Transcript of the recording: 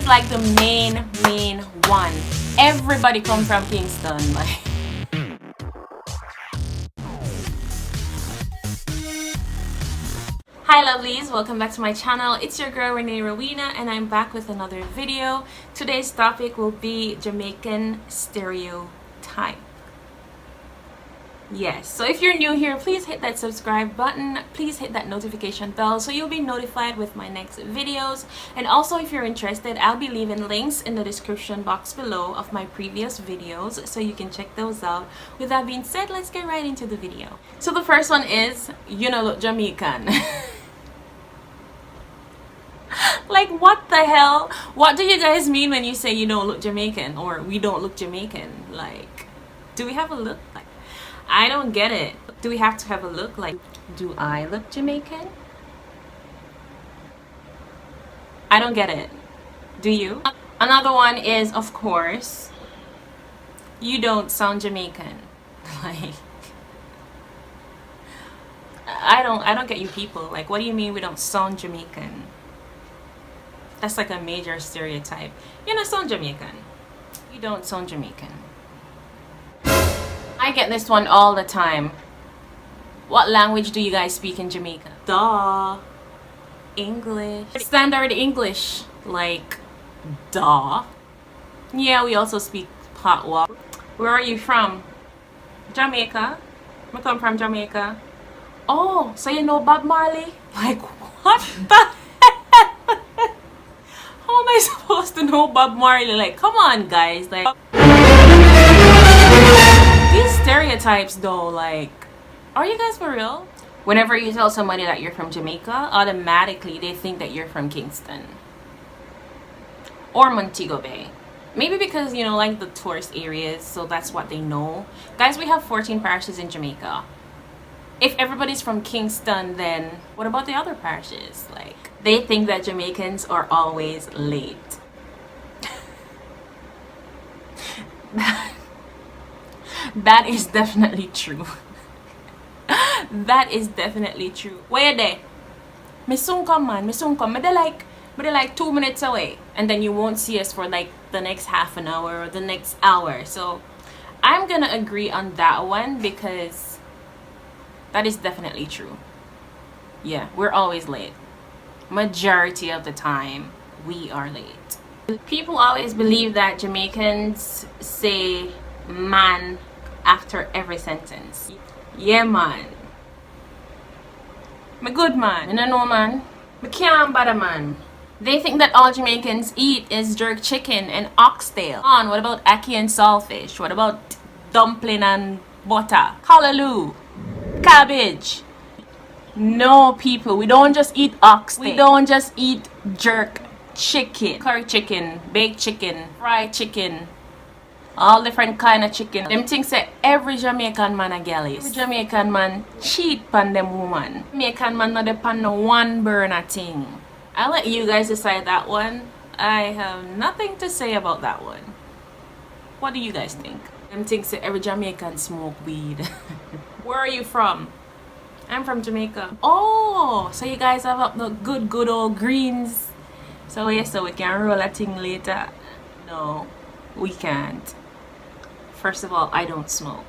like the main one. Everybody come from Kingston, like. Hi lovelies, welcome back to my channel. It's your girl Renee Rowena and I'm back with another video. Today's topic will be Jamaican stereotype. Yes, so if you're new here, please hit that subscribe button. Please hit that notification bell so you'll be notified with my next videos. And also, if you're interested, I'll be leaving links in the description box below of my previous videos so you can check those out. With that being said, let's get right into the video. So the first one is, you know, look Jamaican. Like, what the hell? What do you guys mean when you say you don't look Jamaican or we don't look Jamaican? Like, do we have a look? Like, I don't get it. Do we have to have a look? Like, do I look Jamaican? I don't get it. Do you? Another one is, of course, you don't sound Jamaican. Like, I don't get you people. Like, what do you mean we don't sound Jamaican? That's like a major stereotype. You don't sound Jamaican. You don't sound Jamaican. I get this one all the time. What language do you guys speak in Jamaica? Duh. English. Standard English. Like, duh. Yeah, we also speak Patois. Where are you from? Jamaica. I come from Jamaica. Oh, so you know Bob Marley? Like, what the? How am I supposed to know Bob Marley? Like, come on guys, like, these stereotypes though, like, are you guys for real? Whenever you tell somebody that you're from Jamaica, automatically they think that you're from Kingston or Montego Bay. Maybe because, you know, like the tourist areas, so that's what they know. Guys, we have 14 parishes in Jamaica. If everybody's from Kingston, then what about the other parishes? Like, they think that Jamaicans are always late. That is definitely true. That is definitely true. Where they? Me soon come, man. Me soon come. Me they like 2 minutes away, and then you won't see us for like the next half an hour or the next hour. So I'm gonna agree on that one because that is definitely true. Yeah, we're always late. Majority of the time, we are late. People always believe that Jamaicans say man after every sentence. Yeah, man. Me good man. Me no know man. Me can't bother man. They think that all Jamaicans eat is jerk chicken and oxtail. What about ackee and saltfish? What about dumpling and butter? Callaloo. Cabbage. No, people, we don't just eat oxtail. We don't just eat jerk chicken, curry chicken, baked chicken, fried chicken, all different kind of chicken. Them things say every Jamaican man a galleys. Every Jamaican man cheat pan them woman. Jamaican man not depend on one burner thing. I'll let you guys decide that one. I have nothing to say about that one. What do you guys think? Them things say every Jamaican smoke weed. Where are you from? I'm from Jamaica. Oh, so you guys have up the good old greens. So yes, so we can roll a thing later. No, we can't. First of all, I don't smoke.